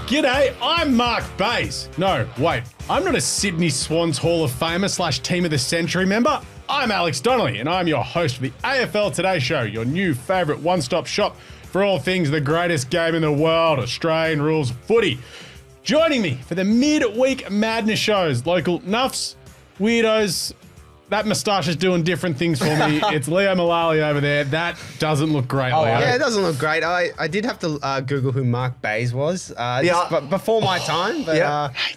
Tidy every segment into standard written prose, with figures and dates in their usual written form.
G'day, I'm Mark Bays. No, wait, I'm not a Sydney Swans Hall of Famer / Team of the Century member. I'm Alex Donnelly, and I'm your host for the AFL Today Show, your new favourite one-stop shop for all things the greatest game in the world, Australian rules footy. Joining me for the Midweek Madness shows, local nuffs, weirdos. That moustache is doing different things for me. It's Leo Mullaly over there. That doesn't look great, Leo. Yeah, it doesn't look great. I did have to Google who Mark Bays was before my time. But,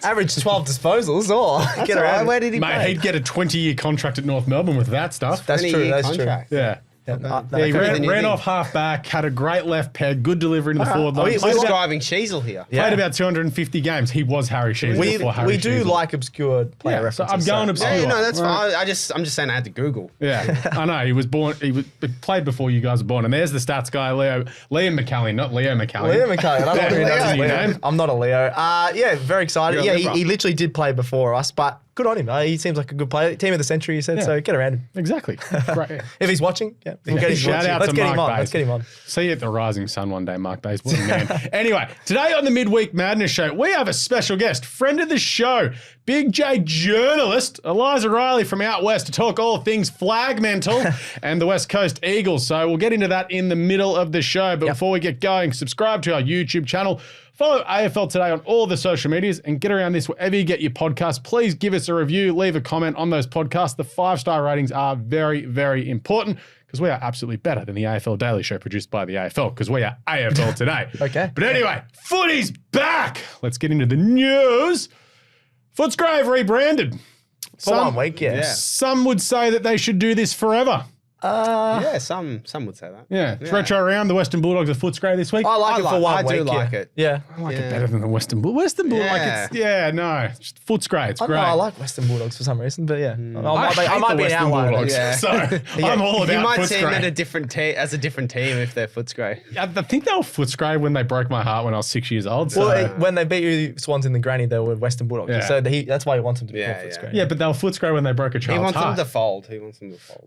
average 12 disposals. Oh, get around. Where did he play? Mate, he'd get a 20-year contract at North Melbourne with that stuff. That's true. That's contract. true. Yeah. He ran off half-back, had a great left peg, good delivery in the forward line. He's driving Sheasel here. Played about 250 games. He was Harry Sheasel before Harry We do Sheasel. like obscure player references. So I'm going obscure. Yeah, no, that's fine. I'm just saying I had to Google. Yeah, I know. He played before you guys were born. And there's the stats guy, Liam McAllion, not Leo McAllion. Leo McAllion. I don't know That's a new Leo. name. I'm not a Leo. Yeah, very excited. You're a Yeah, Libra. he literally did play before us, but good on him. He seems like a good player. Team of the century, you said, so get around him. Exactly. Great. If he's watching, we'll get him Shout out Let's to get Mark him on. Bays. Let's get him on. See you at the Rising Sun one day, Mark Bays. What a man. Anyway, today on the Midweek Madness show, we have a special guest, friend of the show, Big J journalist, Eliza Rielly from out west to talk all things flagmental and the West Coast Eagles. So we'll get into that in the middle of the show. But before we get going, subscribe to our YouTube channel. Follow AFL Today on all the social medias and get around this wherever you get your podcasts. Please give us a review, leave a comment on those podcasts. The 5-star ratings are very, very important because we are absolutely better than the AFL Daily Show produced by the AFL because we are AFL Today. Okay. But anyway, footy's back. Let's get into the news. Footscray rebranded. For 1 week, yeah. Some would say that they should do this forever. Yeah, some would say that. Yeah. It's retro around. The Western Bulldogs are Footscray this week. I like it for 1 week. I do like it. Yeah. I like it better than the Western Bulldogs. Western Bulldogs, it's Footscray. It's I great. don't know, I like Western Bulldogs for some reason, but yeah. I might be an Western outlier. Bulldogs, Yeah. so I'm all about You might see him Footscray. at a different as a different team if they're Footscray. I think they were Footscray when they broke my heart when I was 6 years old. So. Well, when they beat you Swans in the granny, they were Western Bulldogs. Yeah. So that's why he wants them to be Yeah, called Footscray. yeah, but they were Footscray when they broke a He child's wants heart. them to fold.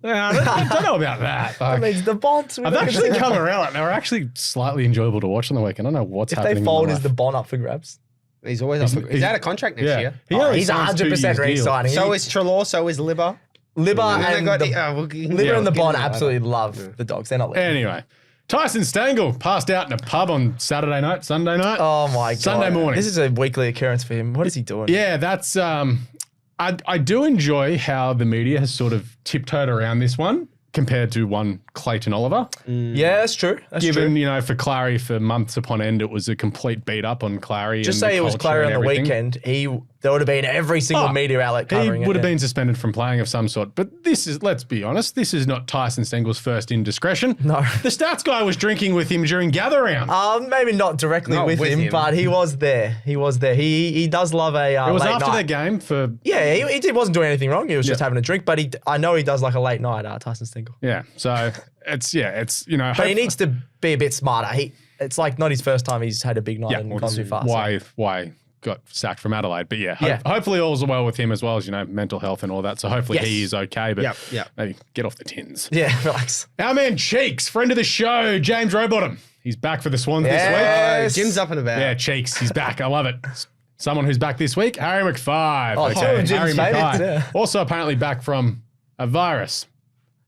Yeah, I don't know about that. That means the bonds. I've actually come around. They were actually slightly enjoyable to watch on the weekend. I don't know what's If happening. they fold, in my is the life. bond up for grabs? He's always he's out of contract next year. He only He's signs 2 100% years deal. re-signing. So is Trelaw, so is Libba. Libba And and they the got, Libba and the give Bond them that. absolutely love the Dogs. They're not leaving. Anyway, Tyson Stengel passed out in a pub on Saturday night, Sunday night. Oh my God. Sunday morning. This is a weekly occurrence for him. What is he doing? Yeah, that's. I do enjoy how the media has sort of tiptoed around this one compared to one Clayton Oliver. Yeah, that's true. That's Given, true. you know, for Clary for months upon end, it was a complete beat up on Clary. Just and say the it was culture Clary and on the everything. weekend. There would have been every single media outlet He covering it. would have been suspended from playing of some sort. But this is, let's be honest, this is not Tyson Stengel's first indiscretion. No. The stats guy was drinking with him during gather round. Maybe not directly Not with with him, him. but he was there. He was there. He does love a it was late after night. the game for... Yeah, he wasn't doing anything wrong. He was just having a drink, but I know he does like a late night, Tyson Stengel. Yeah, so it's, you know... But he needs to be a bit smarter. It's like not his first time he's had a big night and gone too far. Why got sacked from Adelaide. But yeah, Yeah. hopefully all's well with him as well as, you know, mental health and all that. So hopefully Yes. he is okay, but Yep. maybe get off the tins. Yeah, relax. Our man Cheeks, friend of the show, James Rowbottom. He's back for the Swans this week. Yes. Jim's up and about. Yeah, Cheeks, he's back. I love it. Someone who's back this week, Harry McFive. Oh, two of Jim's Harry favourites, Mackay. yeah. Also apparently back from a virus.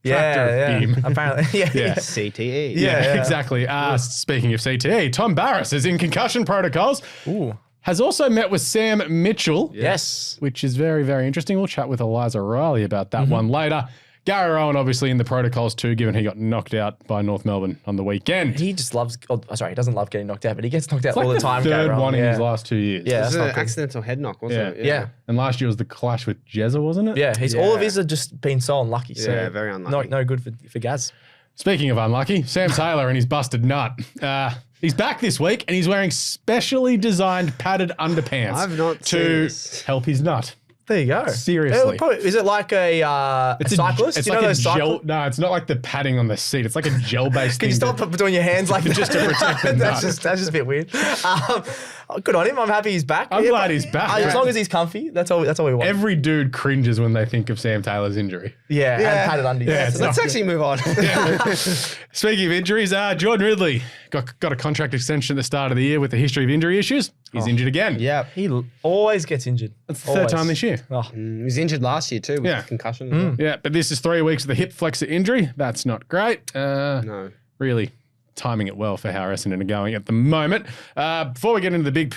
Tractor Yeah. beam. Apparently. Yeah. Yeah. CTE. Yeah, exactly. Speaking of CTE, Tom Barras is in concussion protocols. Ooh. Has also met with Sam Mitchell. Yes. Which is very, very interesting. We'll chat with Eliza Rielly about that one later. Gary Rowan obviously in the protocols too, given he got knocked out by North Melbourne on the weekend. He just loves, he doesn't love getting knocked out, but he gets knocked out It's like all the time. third Gary one Rowan. in his last 2 years. Yeah, It that's was not an good. accidental head knock, wasn't it? Yeah. And last year was the clash with Jezza, wasn't it? Yeah, all of his have just been so unlucky. So Yeah, very unlucky. No good for Gaz. Speaking of unlucky, Sam Taylor and his busted nut. He's back this week and he's wearing specially designed padded underpants I've not seen to this. help his nut. There you go. Seriously. Is it like a cyclist? It's You like know a those gel. cyclists? No, it's not like the padding on the seat. It's like a gel-based Can thing. you stop doing your hands like that? Just to protect the that's nut. just a bit weird. Good on him. I'm happy he's back. I'm glad he's back. As long as he's comfy, that's all we want. Every dude cringes when they think of Sam Taylor's injury. Yeah, and padded undies. Yeah, it's Let's actually move on. Speaking of injuries, Jordan Ridley got a contract extension at the start of the year with a history of injury issues. He's injured again. Yeah. He always gets injured. That's the third time this year. Oh. He was injured last year too with concussion. As well. Yeah, but this is 3 weeks of the hip flexor injury. That's not great. No. Really timing it well for how Essendon are going at the moment. Before we get into the big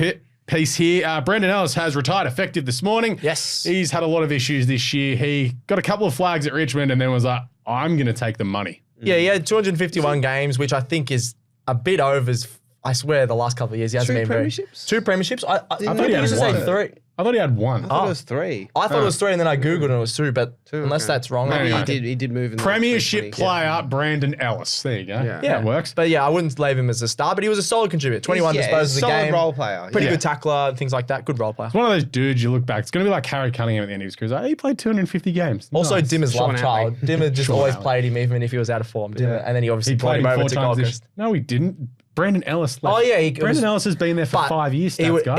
piece here, Brendan Ellis has retired effective this morning. Yes. He's had a lot of issues this year. He got a couple of flags at Richmond and then was like, I'm going to take the money. Yeah, he had 251 games, which I think is a bit over. I swear the last couple of years he hasn't been very... 2 premierships? I thought he used to say 3. I thought he had 1. I thought it was 3. I thought it was 3 and then I Googled and it was 2, but unless that's wrong. Maybe he did move in the Premiership 2020s. player Brandon Ellis. There you go. Yeah. That works. But yeah, I wouldn't label him as a star, but he was a solid contributor. 21 disposals a solid game. role player. Pretty good tackler, things like that. Good role player. It's one of those dudes you look back. It's going to be like Harry Cunningham at the end of his career. He played 250 games. Also, Nice. Dimmer's Sean love child. Outley. Dimmer just always Outley. played him even if he was out of form. Dimmer, and then he obviously He brought played him him over 4 to times Gold this. Coast. No, he didn't. Brandon Ellis. Oh, yeah. Brandon Ellis has been there for 5 years. He would have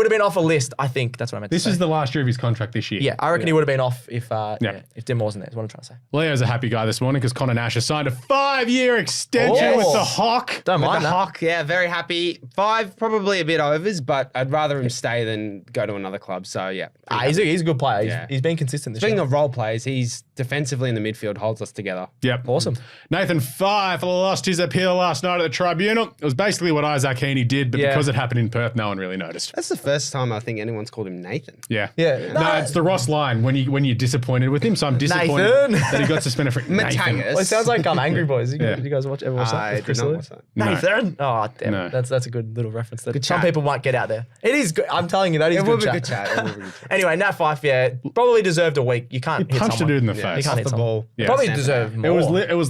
been off a list, I think. That's what I meant to say. This is the last year of his contract this year. Yeah, I reckon he would have been off if Dimmer wasn't there. Is what I'm trying to say. Leo's a happy guy this morning because Connor Nash has signed a 5-year extension Oh. with the Hawk. Don't With mind the that. Hawk, yeah, very happy. 5, probably a bit overs, but I'd rather him stay than go to another club. So, yeah. He's a good player. Yeah. He's been consistent this Speaking year. of role players, he's defensively in the midfield, holds us together. Yep. Awesome. Nathan Fyfe lost his appeal last night at the tribunal. It was basically what Isaac Heaney did, but because it happened in Perth, no one really noticed. That's the first time I think anyone's called him Nathan. Yeah. Yeah. No, it's the Ross line when you're disappointed with him. So I'm disappointed Nathan. that he got suspended for Nathan. Matthias. Well, it sounds like Angry Boys. Did Yeah. you guys ever watch that? I with did Chris not Lilly? watch that. No. Nathan. Oh, damn. No. That's a good little reference that Good some chat. people might get out there. It is good. I'm telling you, that is It will good be chat. good chat. It will be good chat. Anyway, Nat Fyfe, probably deserved a week. You can't hit Punched a someone. dude in the Yeah, face. You can't hit the someone. ball. Yeah. Probably Stand deserved for more. It was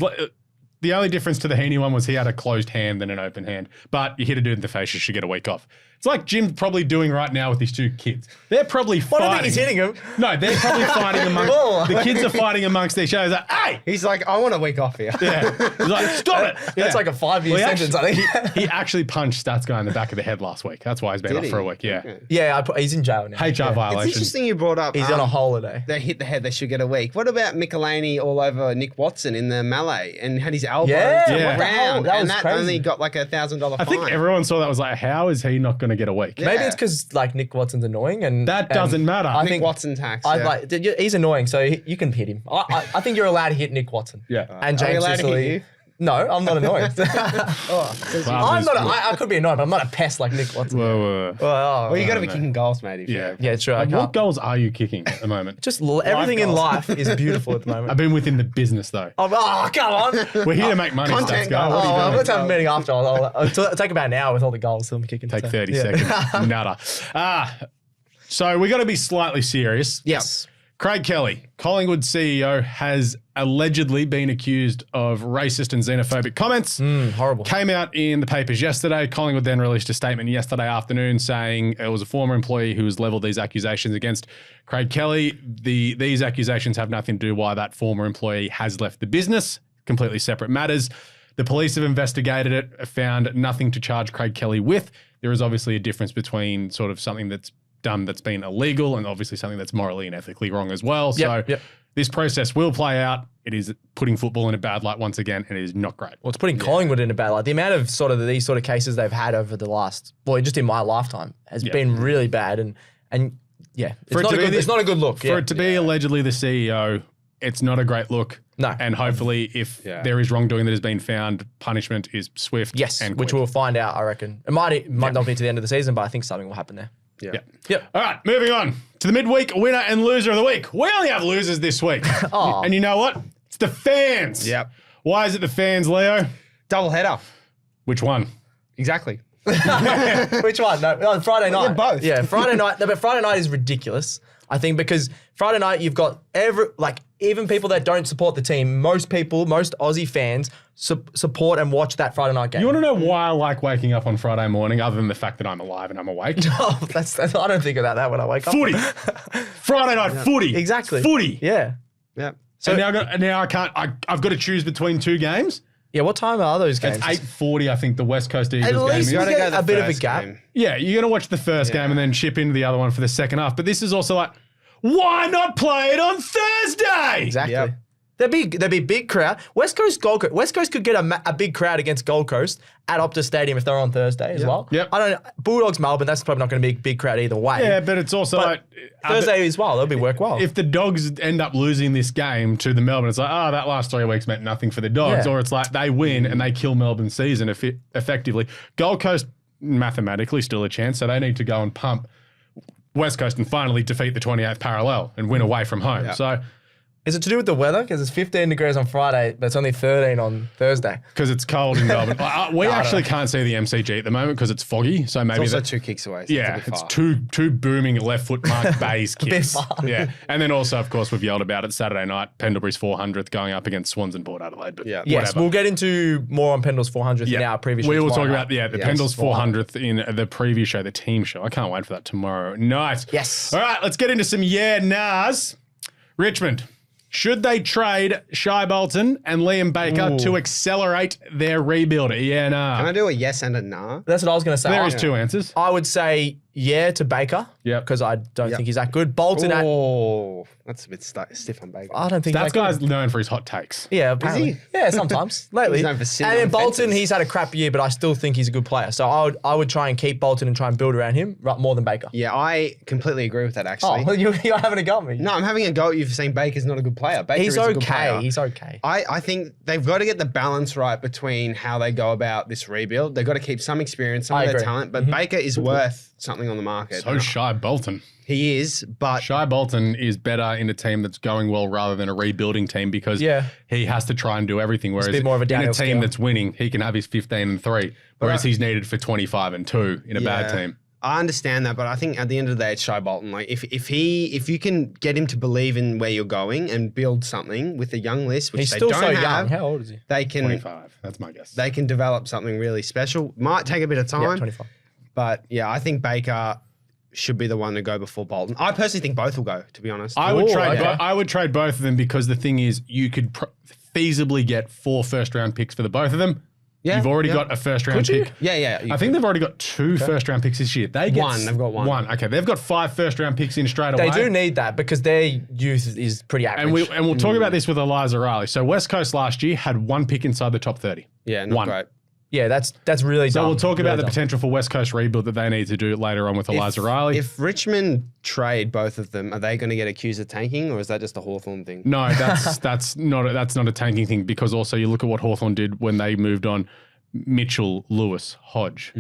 the only difference to the Heaney one was he had a closed hand than an open hand. But you hit a dude in the face, you should get a week off. It's like Jim's probably doing right now with his 2 kids. They're probably I fighting. don't think he's hitting him. No, they're probably fighting amongst the kids are fighting amongst each other. He's like, hey! He's like, I want a week off here. Yeah. He's like, stop it. That's Yeah. like a 5-year Well, he sentence, I think. He actually punched Stats guy in the back of the head last week. That's why he's been Did off he? for a week. Yeah. Okay. Yeah, he's in jail now. HR It's violation. interesting you brought up. He's on a holiday. They hit the head, they should get a week. What about McAllion all over Nick Watson in the melee and had his elbow Yeah, what the hell? round, That and was that crazy. only got like $1,000 fine. I think everyone saw that was like, how is he not going to get a week? Yeah. Maybe it's because like Nick Watson's annoying and That doesn't matter. I Nick think Watson tax. I'd yeah. like he's annoying, so you can hit him. I think you're allowed to hit Nick Watson. Yeah. And Are we James allowed to hit Sicily. you? No, I'm not annoying. Wow, I'm not. this- I could be annoying, but I'm not a pest like Nick Watson. Whoa. Well, you got to be no. kicking goals, mate. if Yeah. you- Yeah, true. I What can't. goals are you kicking at the moment? Just everything in goals. life is beautiful at the I've moment. been within the business though. Oh, come on. We're here to make money, Content Stats guy. What goals. are you Oh, doing? let's have a meeting after. I'll take about an hour with all the goals I'm kicking. Take so, 30 yeah. seconds. Nada. So we got to be slightly serious. Yes. Craig Kelly, Collingwood CEO, has allegedly been accused of racist and xenophobic comments. Horrible. Came out in the papers yesterday. Collingwood then released a statement yesterday afternoon saying it was a former employee who has leveled these accusations against Craig Kelly. These accusations have nothing to do why that former employee has left the business. Completely separate matters. The police have investigated it, found nothing to charge Craig Kelly with. There is obviously a difference between sort of something that's done that's been illegal and obviously something that's morally and ethically wrong as well. Yep, So yep. this process will play out. It is putting football in a bad light once again, and it is not great. Well, it's putting Collingwood in a bad light. The amount of these sort of cases they've had over the last, just in my lifetime, has been really bad. And yeah, it's not a good look. For it to be allegedly the CEO, it's not a great look. No. And hopefully, if there is wrongdoing that has been found, punishment is swift. Yes, and which quick. we'll find out, I reckon. It might not be to the end of the season, but I think something will happen there. Yeah. Yep. All right, moving on to the midweek winner and loser of the week. We only have losers this week. Aw. And you know what? It's the fans. Yep. Why is it the fans, Leo? Double header. Which one? Exactly. Which one? No, Friday night. Yeah, both. Yeah, Friday night. No, but Friday night is ridiculous. I think because Friday night you've got even people that don't support the team. Most Aussie fans support and watch that Friday night game. You want to know why I like waking up on Friday morning, other than the fact that I'm alive and I'm awake? Oh, that's I don't think about that when I wake up. Footy. Friday night footy. Exactly. Footy. Yeah. Yep. So now I can't. I've got to choose between two games. Yeah. What time are those games? It's 8:40. I think the West Coast Eagles At game least is. you Gotta get go the a bit of a first gap. game. Yeah, you're gonna watch the first game and then chip into the other one for the second half. But this is also like, why not play it on Thursday? Exactly. Yep. There'd be a big crowd. West Coast could get a big crowd against Gold Coast at Optus Stadium if they're on Thursday as well. Yep. I don't. Bulldogs Melbourne. That's probably not going to be a big crowd either way. Yeah, but it's also like Thursday as well. That'll work well. If the Dogs end up losing this game to the Melbourne, it's like, that last 3 weeks meant nothing for the Dogs. Yeah. Or it's like they win and they kill Melbourne's season effectively. Gold Coast, mathematically, still a chance, so they need to go and pump West Coast and finally defeat the 28th parallel and win away from home. Yeah. So, is it to do with the weather? Because it's 15 degrees on Friday, but it's only 13 on Thursday. because it's cold in Melbourne. We actually can't see the MCG at the moment because it's foggy. So maybe It's also 2 kicks away. So yeah, it's a bit it's far. two booming left foot Mark Bayes kicks. far. Yeah, and then also, of course, we've yelled about it Saturday night. Pendlebury's 400th going up against Swans and Port Adelaide. But Yeah. Yes, whatever. we'll get into more on Pendle's 400th in our previous show. We will talk tomorrow about night. the Yes, Pendle's 400th in the preview show, the team show. I can't wait for that tomorrow night. Yes. All right, let's get into some nahs. Richmond. Should they trade Shai Bolton and Liam Baker to accelerate their rebuild? Yeah, nah. Can I do a yes and a nah? That's what I was going to say. There is 2 answers. I would say yeah to Baker. Yep. Because I don't think he's that good. Bolton, Oh, that's a bit stiff on Baker. I don't think That he's guy's good. known for his hot takes. Yeah, apparently. he? Yeah, sometimes. Lately. He's known for sitting and then on Bolton, fences. he's had a crap year, but I still think he's a good player. So I would try and keep Bolton and try and build around him more than Baker. Yeah, I completely agree with that, Oh, actually. well, you're having a go at me. No, I'm having a go at you for saying Baker's not a good player. Baker He's is a good okay. player. He's okay. I think they've got to get the balance right between how they go about this rebuild. They've got to keep some experience, some I of their agree. talent, but Baker is worth something on the market. So Shai Bolton. He is, but Shai Bolton is better in a team that's going well rather than a rebuilding team because he has to try and do everything. Whereas bit more of a in a downhill team scale. that's winning, he can have his 15 and 3, whereas he's needed for 25 and 2 in a bad Yeah. team. I understand that, but I think at the end of the day, it's Shai Bolton. Like if you can get him to believe in where you're going and build something with a young list, which He's they still don't so have, young. How old is he? they can 25, that's my guess. they can develop something really special. Might take a bit of time, Yeah, 25. but yeah, I think Baker should be the one to go before Bolton. I personally think both will go, to be honest. I would Ooh, trade. okay. I would trade both of them because the thing is, you could feasibly get 4 first-round picks for the both of them. Yeah, You've already yeah. got a first-round Could you? pick. Yeah. I think they've already got 2 first-round picks this year. They get One, they've got one. Okay, they've got 5 first-round picks in straight They away. do need that because their youth is pretty average. And we'll talk about this with Eliza Rielly. So West Coast last year had 1 pick inside the top 30. Yeah, not One. great. Yeah, that's really So dumb. we'll talk about Really the dumb. potential for West Coast rebuild that they need to do later on with Eliza Rielly. If Richmond trade both of them, are they going to get accused of tanking, or is that just a Hawthorn thing? No, that's not a tanking thing because also you look at what Hawthorn did when they moved on Mitchell, Lewis, Hodge.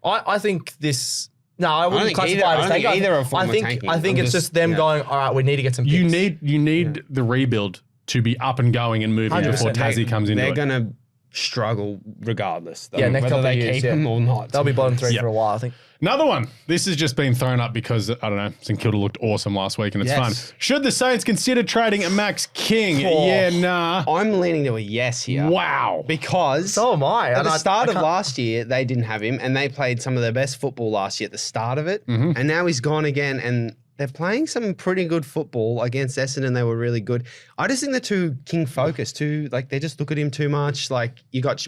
I think this. No, I wouldn't think classify either- it I as don't think tanking. either of them I were think tanking. I think I'm it's just- just them yeah. going. All right, we need to get some. You picks." need the rebuild to be up and going and moving 100%. before Tassie comes into They're it. going to struggle regardless. Yeah, next whether couple they of years, keep yeah. him or not. They'll be bottom 3 Yeah. for a while. I think. Another one. This has just been thrown up because, I don't know, St Kilda looked awesome last week and it's Yes. fun. Should the Saints consider trading a Max King? Oh. Yeah, nah. I'm leaning to a yes here. Wow. Because So am I. at And the I start of can't- last year, they didn't have him, and they played some of their best football last year at the start of it. And now he's gone again, and they're playing some pretty good football against Essendon. They were really good. I just think they're too king focused. They just look at him too much. Like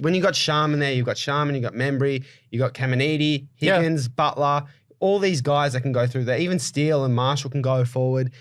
when you got Sharman there, you've got Sharman, you got Membry, you got Caminiti, Higgins, Butler, all these guys that can go through there. Even Steele and Marshall can go forward.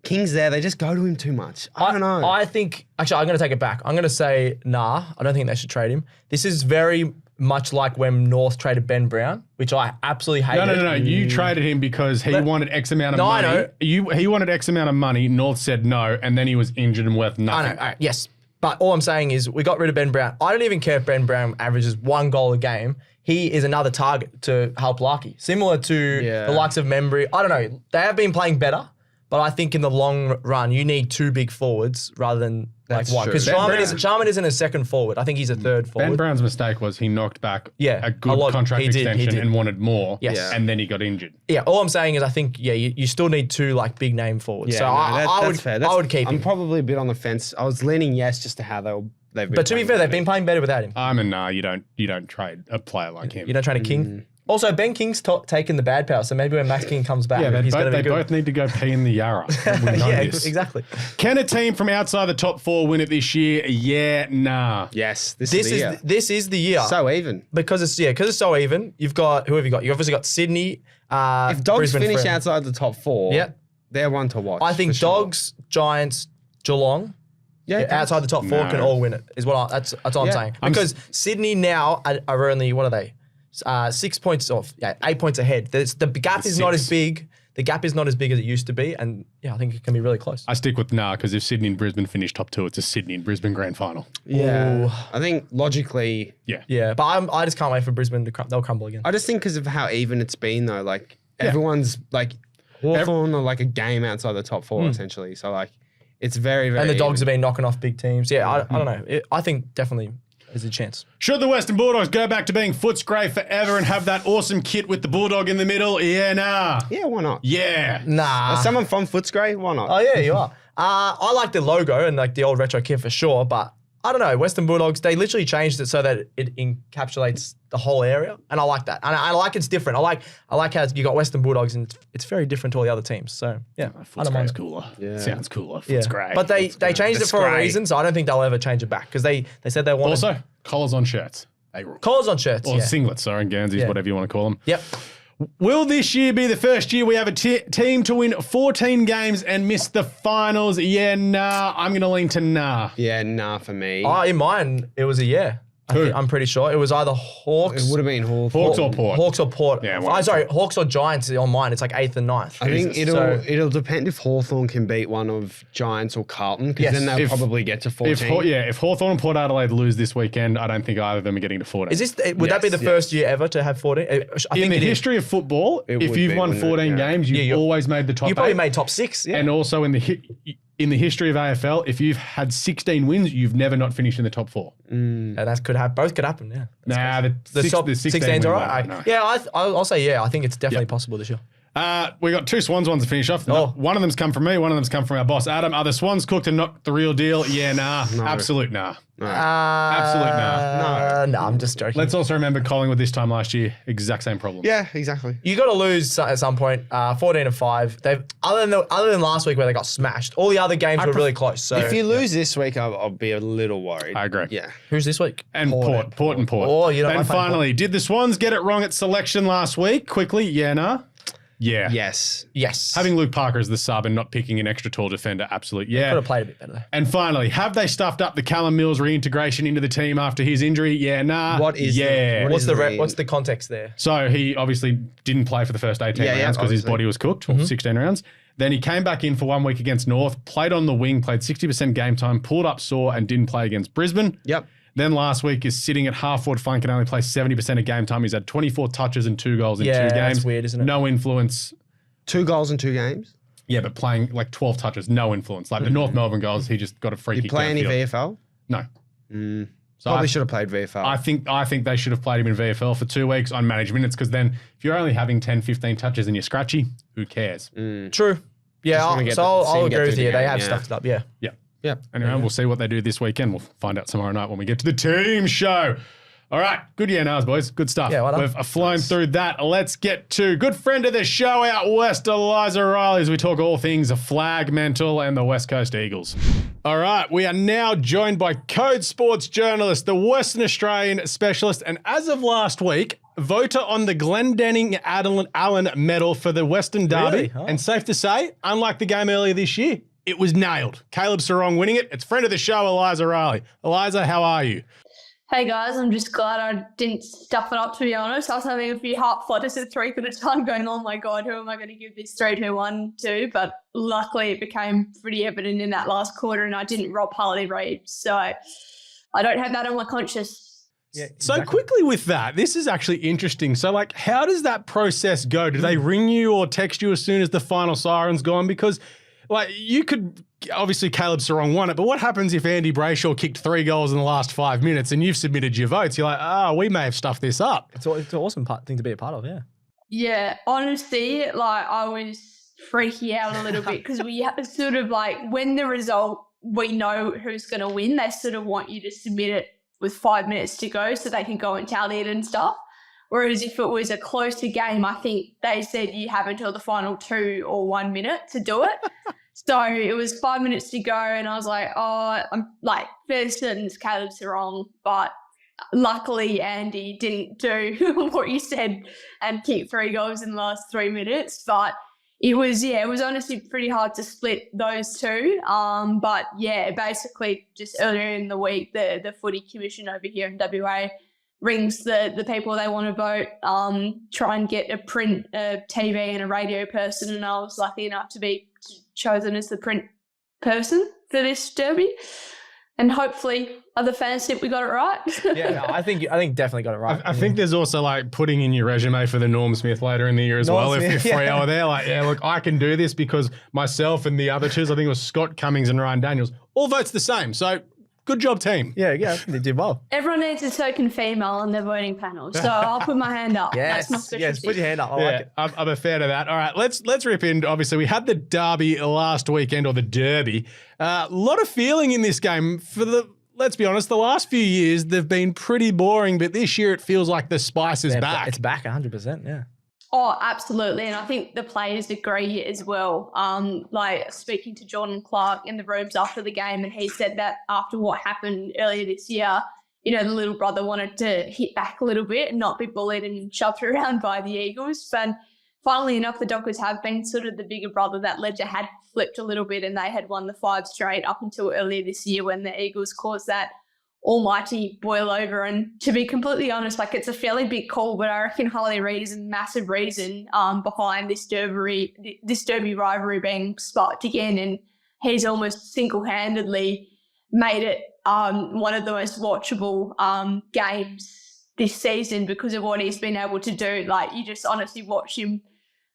King's there. They just go to him too much. I don't know. I think actually I'm going to take it back. I'm going to say nah. I don't think they should trade him. This is very much like when North traded Ben Brown, which I absolutely hated. No. You traded him because he wanted X amount of No, I money. know. He wanted X amount of money. North said no, and then he was injured and worth I nothing. know. All right, yes. But all I'm saying is we got rid of Ben Brown. I don't even care if Ben Brown averages 1 goal a game. He is another target to help Larky. Similar to Yeah. the likes of Membry. I don't know. They have been playing better, but I think in the long run, you need 2 big forwards rather than That's one. true. Because Ben Sharman isn't a second forward. I think he's a third forward. Ben Brown's mistake was he knocked back Yeah, a a good lot. contract He did, he extension did. and wanted more. Yes. Yeah. And then he got injured. Yeah, all I'm saying is I think, you still need 2 like big name forwards. Yeah, so no, I that's fair. I would keep I'm him. probably a bit on the fence. I was leaning yes just to how they've been. But to be playing fair, they've lately. been playing better without him. I'm a nah. You don't trade a player like him. You don't trade a King. Also, Ben King's taken the bad power, so maybe when Max King comes back, Yeah, he's going to be they good. both need to go pee in the Yarra. We know Yeah, this. exactly. Can a team from outside the top 4 win it this year? Yeah, nah. Yes, This the year. is the year. So even. because it's so even. You've got who have you got? You've obviously got Sydney. If Dogs Brisbane finish Freo. outside the top 4, Yeah. they're one to watch. I think for sure. Dogs, Giants, Geelong, outside the top 4 can all win it. Is what that's what I'm saying. Because Sydney now are only, what are they? 6 points off. 8 points ahead. The gap is not as big. The gap is not as big as it used to be, and I think it can be really close. I stick with because if Sydney and Brisbane finish top 2, it's a Sydney and Brisbane grand final. Yeah, I think logically. Yeah, but I just can't wait for Brisbane to they'll crumble again. I just think because of how even it's been though, like everyone's like Hawthorn are like a game outside the top 4 essentially. So like it's very, very. And the Dogs even. have been knocking off big teams. Yeah, I don't know. I think definitely there's a chance. Should the Western Bulldogs go back to being Footscray forever and have that awesome kit with the Bulldog in the middle? Yeah, nah. Yeah, why not? Yeah. Nah. As someone from Footscray, why not? Oh, yeah, you are. I like the logo and like the old retro kit for sure, but I don't know. Western Bulldogs, they literally changed it so that it encapsulates the whole area, and I like that. And I like it's different. I like how you got Western Bulldogs, and it's very different to all the other teams. So yeah, I don't mind. Cooler. Yeah. Sounds cooler. Footscray. But they changed it for a reason, so I don't think they'll ever change it back because they said they wanted Also, collars on shirts. collars on shirts Or singlets, sorry, Guernseys, whatever you want to call them. Yep. Will this year be the first year we have a team to win 14 games and miss the finals? Yeah, nah. I'm going to lean to nah. Yeah, nah for me. In mine, it was a yeah. I'm pretty sure it was either Hawks. It would have been Hawthorn. Hawks or Port. Hawks or Port. Yeah, sorry, Hawks or Giants on mine. It's like 8th and 9th. I think it'll depend if Hawthorn can beat one of Giants or Carlton, because then they'll probably get to 14. If Hawthorn and Port Adelaide lose this weekend, I don't think either of them are getting to 14. Would that be the first year ever to have 14? In the history of football, if you've won 14 games, you've always made the top 8. You probably made top 6. Yeah. And also in the history of AFL, if you've had 16 wins, you've never not finished in the top 4. And that could happen. Both could happen. Yeah. Nah, the top 16's all right. No. Yeah, I'll say yeah. I think it's definitely possible this year. We got 2 Swans ones to finish off. One of them's come from me. One of them's come from our boss, Adam. Are the Swans cooked and not the real deal? Yeah, nah. No. Absolute nah. No. Absolute nah. No, I'm just joking. Let's also remember Collingwood this time last year, exact same problem. Yeah, exactly. You got to lose at some point. 14-5. They've other than last week where they got smashed. All the other games were really close. So if you lose this week, I'll be a little worried. I agree. Yeah. Who's this week? And Port. Oh, you don't And finally, did the Swans get it wrong at selection last week? Quickly, yeah, nah. Yeah. Yes. Having Luke Parker as the sub and not picking an extra tall defender, absolute. Yeah. Could have played a bit better though. And finally, have they stuffed up the Callum Mills reintegration into the team after his injury? Yeah, nah. What's the context there? So he obviously didn't play for the first 18 rounds because his body was cooked, 16 rounds. Then he came back in for 1 week against North, played on the wing, played 60% game time, pulled up sore and didn't play against Brisbane. Yep. Then last week is sitting at half forward flank and only plays 70% of game time. He's had 24 touches and 2 goals in 2 games. That's weird, isn't it? No influence. 2 goals in 2 games? Yeah, but playing like 12 touches, no influence. Like the North Melbourne goals, he just got a free kick. Did he play any VFL? No. So Probably should have played VFL. I think they should have played him in VFL for 2 weeks on managed minutes, because then if you're only having 10, 15 touches and you're scratchy, who cares? True. Yeah, I'll agree with you. They have stuffed it up. Yeah. Yeah. Anyway, we'll see what they do this weekend. We'll find out tomorrow night when we get to the team show. All right. Good nars, boys. Good stuff. Yeah, well done. We've flown through that. Let's get to good friend of the show out west, Eliza Rielly, as we talk all things Fremantle and the West Coast Eagles. All right. We are now joined by Code Sports journalist, the Western Australian specialist, and as of last week, voter on the Glendenning Allen Medal for the Western Derby. Really? Oh. And safe to say, unlike the game earlier this year, it was nailed. Caleb Sarong winning it. It's friend of the show, Eliza Rielly. Eliza, how are you? Hey guys, I'm just glad I didn't stuff it up, to be honest. I was having a few heart flutters at 3 quarter time going, oh my God, who am I going to give this 3-2-1 to? But luckily it became pretty evident in that last quarter and I didn't rob Harley Reid. So I don't have that on my conscience. Yeah, exactly. So quickly with that, this is actually interesting. So like, how does that process go? Do they ring you or text you as soon as the final siren's gone? Because like you could, obviously Caleb Sarong won it, but what happens if Andy Brayshaw kicked 3 goals in the last 5 minutes and you've submitted your votes? You're like, we may have stuffed this up. It's an awesome thing to be a part of, yeah. Yeah, honestly, like I was freaking out a little bit because we sort of like, when the result, we know who's going to win, they sort of want you to submit it with 5 minutes to go so they can go and tally it and stuff. Whereas if it was a closer game, I think they said you have until the final 2 or 1 minute to do it. So it was 5 minutes to go and I was like, I'm like, fair certain Caleb Sarong, but luckily Andy didn't do what you said and kick 3 goals in the last 3 minutes. But It was honestly pretty hard to split those two. But yeah, basically just earlier in the week, the footy commission over here in WA rings the people they want to vote, try and get a print, a TV and a radio person. And I was lucky enough to be chosen as the print person for this derby. And hopefully other fans think we got it right. I think definitely got it right. I think there's also like putting in your resume for the Norm Smith later in the year as well. If Freo are there, like, look, I can do this because myself and the other two, I think it was Scott Cummings and Ryan Daniels, all votes the same. So good job, team. Yeah, they did well. Everyone needs a token female on their voting panel, so I'll put my hand up. Yes, That's my specialty. put your hand up. I like it. I'm a fan of that. All right, let's rip in. Obviously, we had the derby last weekend, or the derby. A lot of feeling in this game. Let's be honest, the last few years, they've been pretty boring, but this year it feels like the spice is back. It's back 100%, yeah. Oh, absolutely. And I think the players agree as well. Like speaking to Jordan Clark in the rooms after the game, and he said that after what happened earlier this year, the little brother wanted to hit back a little bit and not be bullied and shoved around by the Eagles. But funnily enough, the Dockers have been sort of the bigger brother. That ledger had flipped a little bit and they had won the 5 straight up until earlier this year when the Eagles caused that almighty boil over. And to be completely honest, like, it's a fairly big call, but I reckon Harley Reid is a massive reason behind this derby rivalry being sparked again. And he's almost single-handedly made it one of the most watchable games this season because of what he's been able to do. Like, you just honestly watch him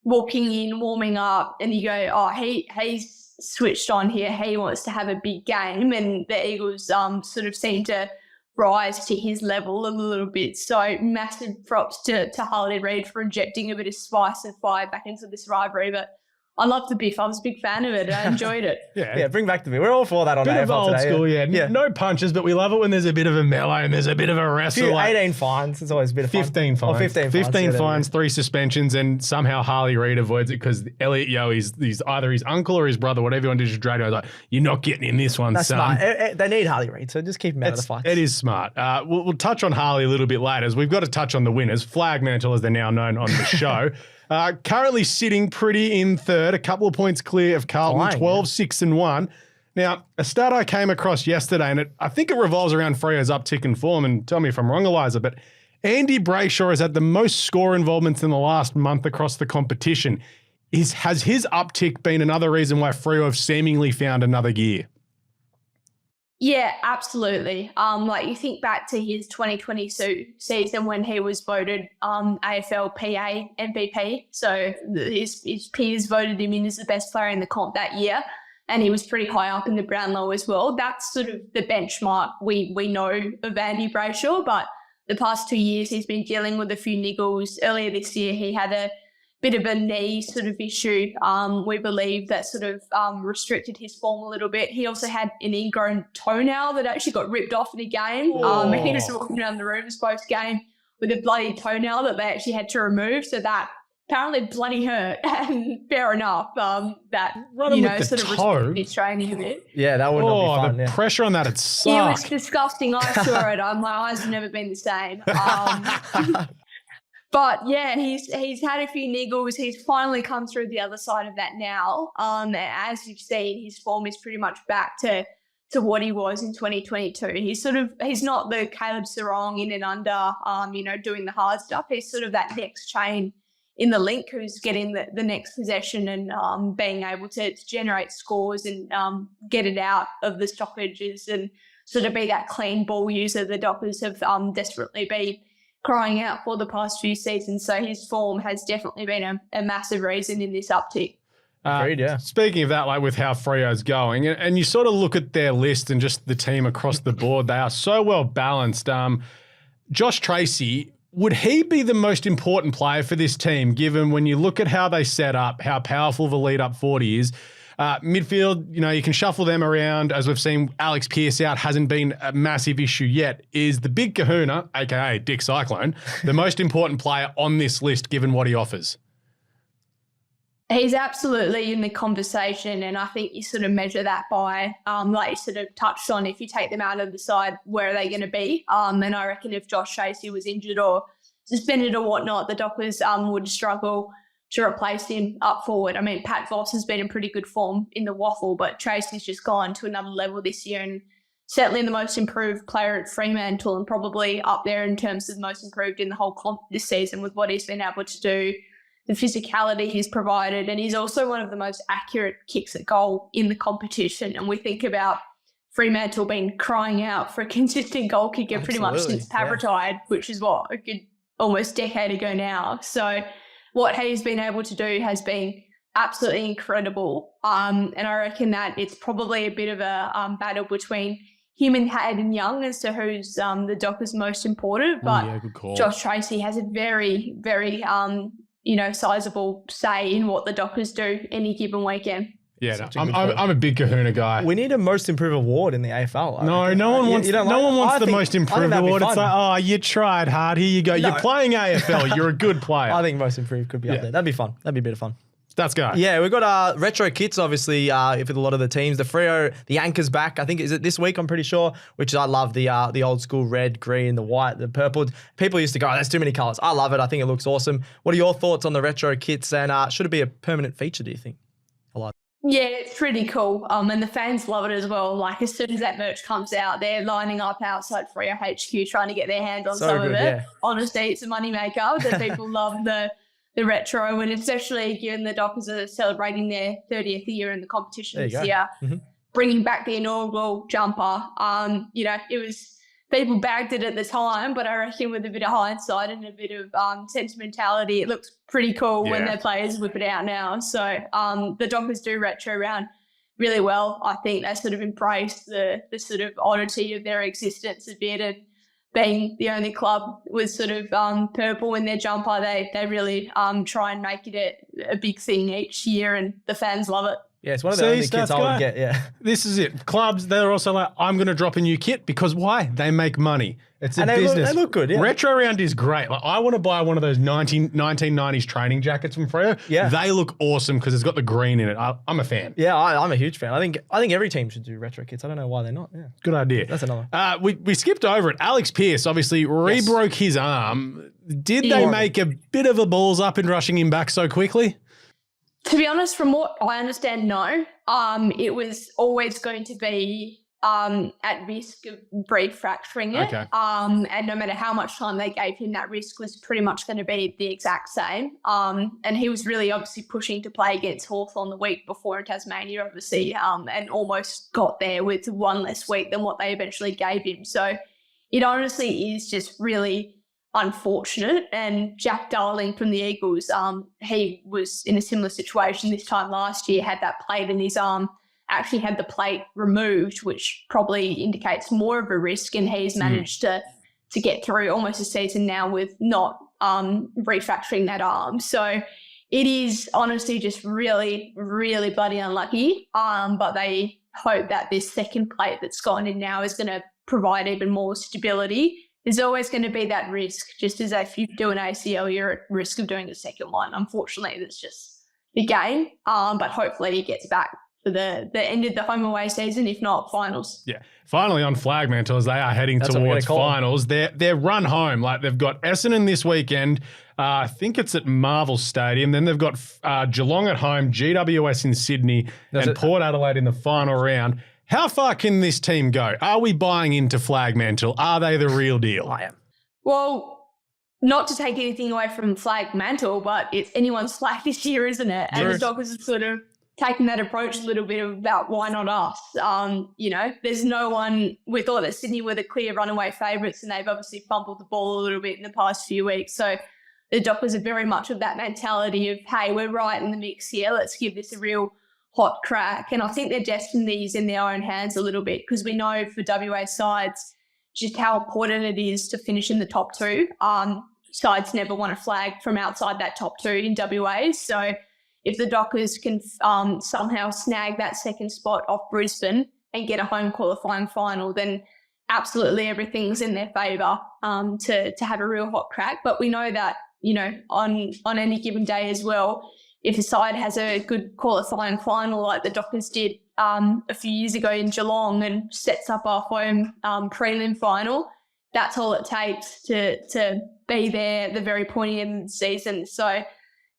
walking in, warming up, and you go, oh, he's switched on here. He wants to have a big game, and the Eagles sort of seem to rise to his level a little bit. So massive props to Harley Reid for injecting a bit of spice and fire back into this rivalry. But I love the biff. I was a big fan of it. I enjoyed it. Yeah, bring back the biff. We're all for that on bit AFL of old today. school, yeah. No punches, but we love it when there's a bit of a mellow and there's a bit of a wrestle. 18 fines. It's always a bit of fun. 15 fines. 15 fines, 3 suspensions, and somehow Harley Reid avoids it because Elliot Yeo is either his uncle or his brother, whatever you want to do, just drag him. Like, you're not getting in this one, That's son. smart. They need Harley Reid, so just keep him out of the fights. It is smart. We'll touch on Harley a little bit later, as we've got to touch on the winners, Flagmantle as they're now known on the show. Currently sitting pretty in third, a couple of points clear of Carlton, 12-6-1. Now, a stat I came across yesterday, and I think it revolves around Freo's uptick in form, and tell me if I'm wrong, Eliza, but Andy Brayshaw has had the most score involvements in the last month across the competition. Has his uptick been another reason why Freo have seemingly found another gear? Yeah, absolutely. Like, you think back to his 2022 season when he was voted AFL PA MVP. So his peers voted him in as the best player in the comp that year, and he was pretty high up in the Brownlow as well. That's sort of the benchmark we know of Andy Brayshaw, but the past 2 years he's been dealing with a few niggles. Earlier this year he had a bit of a knee sort of issue, we believe, that sort of restricted his form a little bit. He also had an ingrown toenail that actually got ripped off in a game. He was walking around the rooms post-game with a bloody toenail that they actually had to remove. So that apparently bloody hurt, and fair enough. That, sort of restricted his training a bit. Yeah, that would not be fun. The pressure on that, it sucked. It was disgusting. I saw it. My eyes have never been the same. But yeah, he's had a few niggles. He's finally come through the other side of that now. As you've seen, his form is pretty much back to what he was in 2022. He's not the Caleb Sarong in and under, doing the hard stuff. He's sort of that next chain in the link who's getting the next possession and being able to generate scores and get it out of the stoppages and sort of be that clean ball user the Dockers have desperately been crying out for the past few seasons. So his form has definitely been a massive reason in this uptick. Agreed, yeah. Speaking of that, like with how Freo's going, and you sort of look at their list and just the team across the board, they are so well balanced. Josh Tracy, would he be the most important player for this team, given when you look at how they set up, how powerful the lead up 40 is? Midfield, you can shuffle them around. As we've seen, Alex Pearce out hasn't been a massive issue yet. Is the big kahuna, aka Dick Cyclone, the most important player on this list, given what he offers? He's absolutely in the conversation, and I think you sort of measure that by, like you sort of touched on, if you take them out of the side, where are they going to be? And I reckon if Josh Tracy was injured or suspended or whatnot, the Dockers would struggle to replace him up forward. I mean, Pat Voss has been in pretty good form in the waffle, but Tracy's just gone to another level this year and certainly the most improved player at Fremantle and probably up there in terms of the most improved in the whole comp this season with what he's been able to do, the physicality he's provided, and he's also one of the most accurate kicks at goal in the competition. And we think about Fremantle been crying out for a consistent goal kicker pretty much since Pat retired, which is what, a good almost decade ago now. So what he's been able to do has been absolutely incredible. And I reckon that it's probably a bit of a battle between him and Hayden Young as to who's the Dockers most important. But good call. Josh Tracy has a very, very, sizable say in what the Dockers do any given weekend. Yeah, I'm a big Kahuna guy. We need a most improved award in the AFL. No one wants the most improved award. It's like, oh, you tried hard. Here you go. No. You're playing AFL. You're a good player. I think most improved could be up there. That'd be fun. That'd be a bit of fun. Let's go. Yeah, we've got retro kits, obviously, with a lot of the teams. The Freo, the Anchor's back. I think, is it this week? I'm pretty sure, which I love the old school red, green, the white, the purple. People used to go, oh, that's too many colours. I love it. I think it looks awesome. What are your thoughts on the retro kits, and should it be a permanent feature, do you think? Yeah, it's pretty cool. And the fans love it as well. Like, as soon as that merch comes out, they're lining up outside Freo HQ trying to get their hand on some of it. Yeah. Honestly, it's a moneymaker that people love the retro, and especially given the Dockers are celebrating their 30th year in the competition this year, bringing back the inaugural jumper. It was, people bagged it at the time, but I reckon with a bit of hindsight and a bit of sentimentality, it looks pretty cool when their players whip it out now. So the Dockers do retro around really well. I think they sort of embrace the sort of oddity of their existence a bit, and being the only club with sort of purple in their jumper, they really try and make it a big thing each year, and the fans love it. Yeah, it's one of the only kits I would get, yeah. This is it. Clubs, they're also like, I'm going to drop a new kit because why? They make money. It's a business. They look good, yeah. Retro round is great. Like, I want to buy one of those 1990s training jackets from Freo. Yeah. They look awesome because it's got the green in it. I'm a fan. Yeah, I'm a huge fan. I think every team should do retro kits. I don't know why they're not. Yeah. Good idea. That's another. We skipped over it. Alex Pearce obviously re-broke his arm. Did they make a bit of a balls up in rushing him back so quickly? To be honest, from what I understand, no. It was always going to be at risk of refracturing it. Okay. And no matter how much time they gave him, that risk was pretty much going to be the exact same. And he was really obviously pushing to play against Hawthorn the week before in Tasmania, obviously, and almost got there with one less week than what they eventually gave him. So it honestly is just really unfortunate. And Jack Darling from the Eagles, he was in a similar situation this time last year, had that plate in his arm, actually had the plate removed, which probably indicates more of a risk, and he's managed to get through almost a season now with not refracturing that arm. So it is honestly just really, really bloody unlucky, but they hope that this second plate that's gone in now is going to provide even more stability. There's always going to be that risk, just as if you do an ACL, you're at risk of doing a second one. Unfortunately, that's just the game. But hopefully he gets back for the end of the home away season, if not finals. Yeah. Finally on Fremantle, as they are heading towards finals. Their run home, like they've got Essendon this weekend. I think it's at Marvel Stadium. Then they've got Geelong at home, GWS in Sydney, and Port Adelaide in the final round. How far can this team go? Are we buying into Flagmantle? Are they the real deal? I am. Well, not to take anything away from Flagmantle, but it's anyone's flag this year, isn't it? And the Dockers have sort of taken that approach a little bit about why not us? There's no one. We thought that Sydney were the clear runaway favourites, and they've obviously fumbled the ball a little bit in the past few weeks. So the Dockers are very much of that mentality of, hey, we're right in the mix here. Let's give this a real hot crack. And I think their destiny is in their own hands a little bit, because we know for WA sides just how important it is to finish in the top two. Sides never want to flag from outside that top two in WA. So if the Dockers can somehow snag that second spot off Brisbane and get a home qualifying final, then absolutely everything's in their favour to have a real hot crack. But we know that, on any given day as well, if a side has a good qualifying final like the Dockers did a few years ago in Geelong and sets up our home prelim final, that's all it takes to be there at the very pointy end of the season. So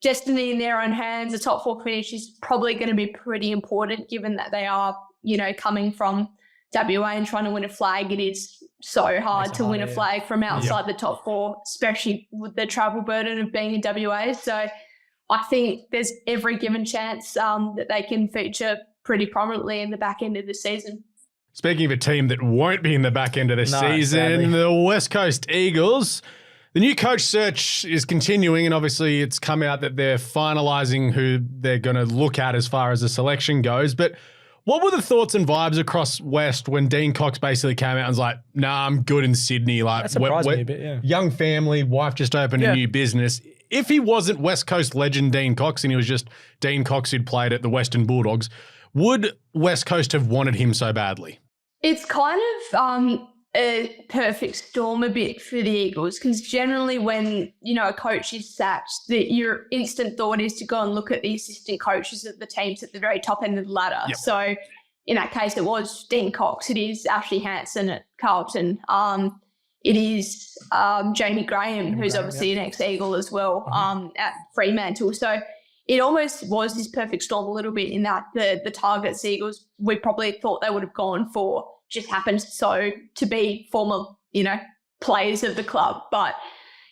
destiny in their own hands. The top 4 finish is probably going to be pretty important, given that they are, coming from WA and trying to win a flag. It is so hard to win a flag from outside the top 4, especially with the travel burden of being in WA. So I think there's every given chance that they can feature pretty prominently in the back end of the season. Speaking of a team that won't be in the back end of the season, sadly. the West Coast Eagles, the new coach search is continuing, and obviously it's come out that they're finalising who they're going to look at as far as the selection goes. But what were the thoughts and vibes across West when Dean Cox basically came out and was like, nah, I'm good in Sydney. Like, That surprised me a bit, yeah. Young family, wife just opened a new business. If he wasn't West Coast legend Dean Cox and he was just Dean Cox who'd played at the Western Bulldogs, would West Coast have wanted him so badly? It's kind of a perfect storm a bit for the Eagles, because generally when, a coach is sacked, your instant thought is to go and look at the assistant coaches of the teams at the very top end of the ladder. Yep. So in that case, it was Dean Cox. It is Ashley Hansen at Carlton. It is Jamie Graham, who's obviously an ex-Eagle as well, at Fremantle. So it almost was this perfect storm a little bit, in that the targets Eagles we probably thought they would have gone for just happened to be former, players of the club. But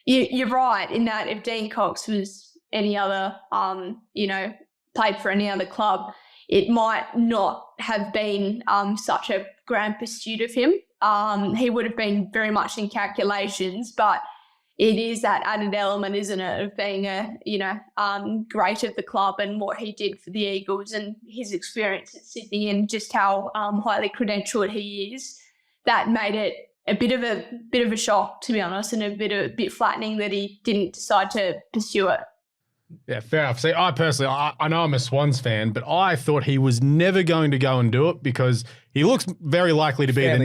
you're right in that if Dean Cox was any other, played for any other club, it might not have been such a grand pursuit of him. He would have been very much in calculations, but it is that added element, isn't it, of being great of the club and what he did for the Eagles and his experience at Sydney and just how highly credentialed he is. That made it a bit of a shock, to be honest, and a bit flattening that he didn't decide to pursue it. Yeah, fair enough. See, I personally, I know I'm a Swans fan, but I thought he was never going to go and do it because he looks very likely to be the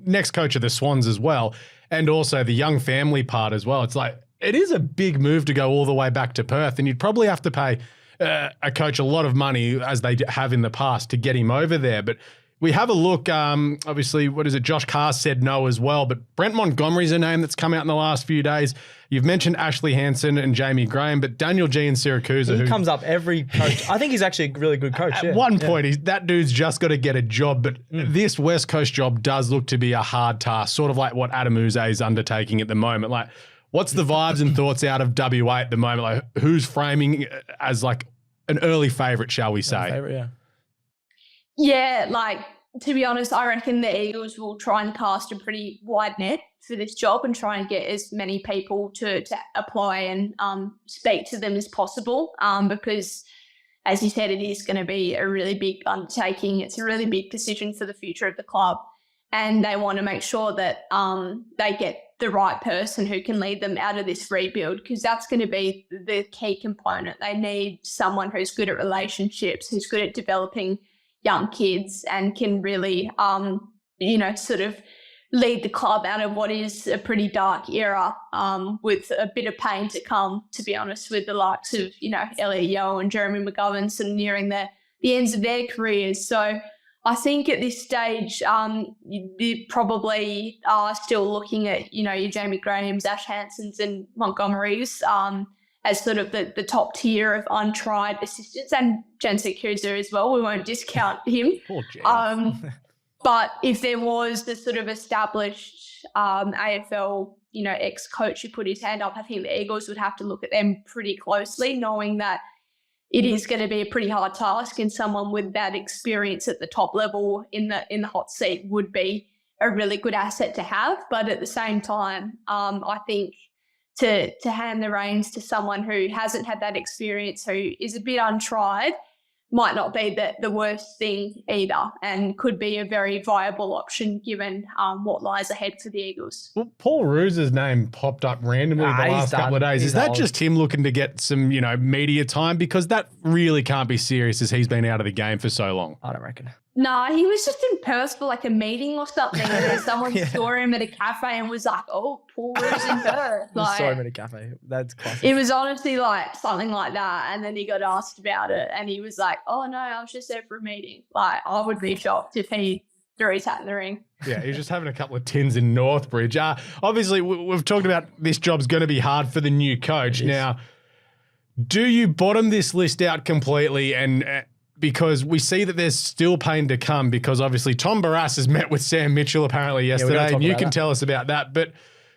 next coach of the Swans as well. And also the young family part as well. It's like, it is a big move to go all the way back to Perth, and you'd probably have to pay a coach a lot of money, as they have in the past, to get him over there. But we have a look, obviously, Josh Carr said no as well, but Brent Montgomery's a name that's come out in the last few days. You've mentioned Ashley Hansen and Jamie Graham, but Daniel G. and Syracuse. He comes up every coach. I think he's actually a really good coach. At one point, that dude's just got to get a job, but this West Coast job does look to be a hard task, sort of like what Adam Uze is undertaking at the moment. Like, what's the vibes and thoughts out of WA at the moment? Like, who's framing as like an early favourite, shall we say? Yeah, like, to be honest, I reckon the Eagles will try and cast a pretty wide net for this job and try and get as many people to apply and speak to them as possible, because, as you said, it is going to be a really big undertaking. It's a really big decision for the future of the club, and they want to make sure that they get the right person who can lead them out of this rebuild, because that's going to be the key component. They need someone who's good at relationships, who's good at developing young kids, and can really, sort of lead the club out of what is a pretty dark era, with a bit of pain to come, to be honest, with the likes of, Elliot Yeo and Jeremy McGovern sort of nearing the ends of their careers. So I think at this stage, you probably are still looking at, your Jamie Grahams, Ash Hansons and Montgomerys, as sort of the top tier of untried assistants, and Jensen Kuzer as well. We won't discount him. Poor Jen. But if there was the sort of established AFL, ex-coach who put his hand up, I think the Eagles would have to look at them pretty closely, knowing that it is going to be a pretty hard task, and someone with that experience at the top level in the hot seat would be a really good asset to have. But at the same time, I think to hand the reins to someone who hasn't had that experience, who is a bit untried, might not be the worst thing either, and could be a very viable option given what lies ahead for the Eagles. Well, Paul Roos's name popped up randomly the last couple of days. Is that just him looking to get some, media time? Because that really can't be serious, as he's been out of the game for so long. I don't reckon. No, he was just in Perth for like a meeting or something, and then someone saw him at a cafe and was like, "Oh, Paul Roos in Perth." Like, saw him at a cafe. That's classic. It was honestly like something like that, and then he got asked about it, and he was like, "Oh no, I was just there for a meeting." Like, I would be shocked if he threw his hat in the ring. Yeah, he's just having a couple of tins in Northbridge. Obviously, we've talked about this job's going to be hard for the new coach. Now, Do you bottom this list out completely and because we see that there's still pain to come because obviously Tom Barrass has met with Sam Mitchell apparently yesterday and you can tell us about that. But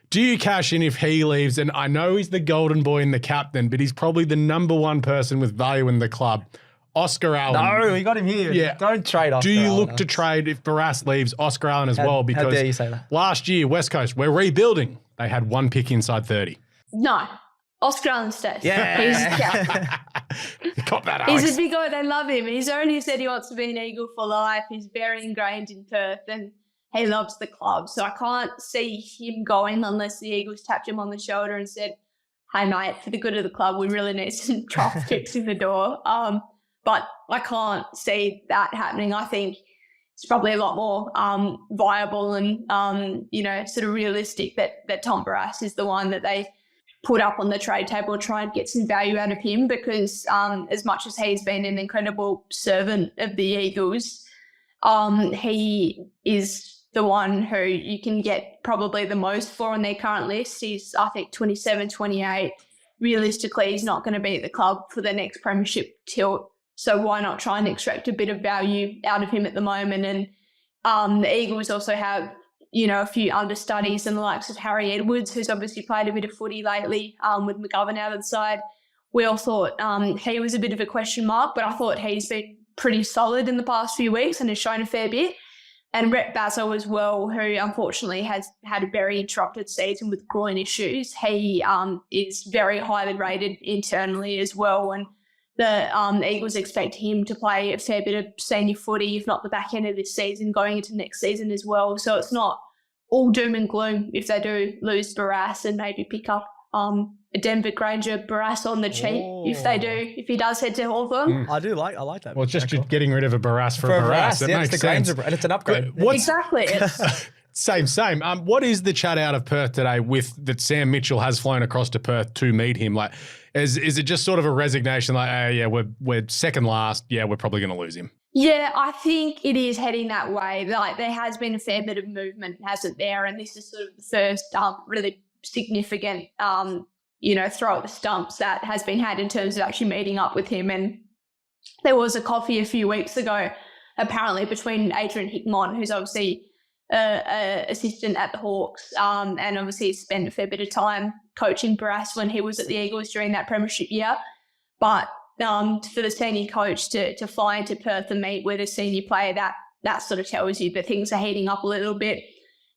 do you cash in if he leaves? And I know he's the golden boy and the captain, but he's probably the number one person with value in the club. Oscar Allen. No, we got him here. Yeah. Don't trade Oscar Do you Allen. look to trade if Barrass leaves Oscar Allen as well? Because how dare you say that? last year, West Coast, we're rebuilding. They had one pick inside 30. No. Oscar Allen stays. Yeah. You got that, He's Alex. a big guy. They love him. He's only said he wants to be an Eagle for life. He's very ingrained in Perth and he loves the club. So I can't see him going unless the Eagles tapped him on the shoulder and said, hey, mate, for the good of the club, we really need some draft picks in the door. But I can't see that happening. I think it's probably a lot more viable and, sort of realistic that Tom Barrass is the one that they put up on the trade table, try and get some value out of him because as much as he's been an incredible servant of the Eagles, he is the one who you can get probably the most for on their current list. He's, I think, 27, 28. Realistically, he's not going to be at the club for the next premiership tilt. So why not try and extract a bit of value out of him at the moment? And the Eagles also have, a few understudies and the likes of Harry Edwards, who's obviously played a bit of footy lately with McAllion out of the side. We all thought he was a bit of a question mark, but I thought he's been pretty solid in the past few weeks and has shown a fair bit. And Rhett Basso as well, who unfortunately has had a very interrupted season with groin issues. He is very highly rated internally as well. And the Eagles expect him to play a fair bit of senior footy, if not the back end of this season, going into next season as well. So it's not all doom and gloom if they do lose Barrass and maybe pick up a Denver Granger Barrass on the cheap if he does head to Hawthorn. I like that. Well, it's just getting rid of a Barrass for a Barrass. It makes sense. And it's an upgrade. Exactly. Same. What is the chat out of Perth today with that Sam Mitchell has flown across to Perth to meet him? Like, is it just sort of a resignation like, we're second last. Yeah, we're probably going to lose him. Yeah, I think it is heading that way. Like there has been a fair bit of movement, hasn't there? And this is sort of the first really significant, throw at the stumps that has been had in terms of actually meeting up with him. And there was a coffee a few weeks ago, apparently between Adrian Hickmott, who's obviously assistant at the Hawks, and obviously spent a fair bit of time coaching Barrass when he was at the Eagles during that premiership year. But for the senior coach to fly into Perth and meet with a senior player, that sort of tells you that things are heating up a little bit.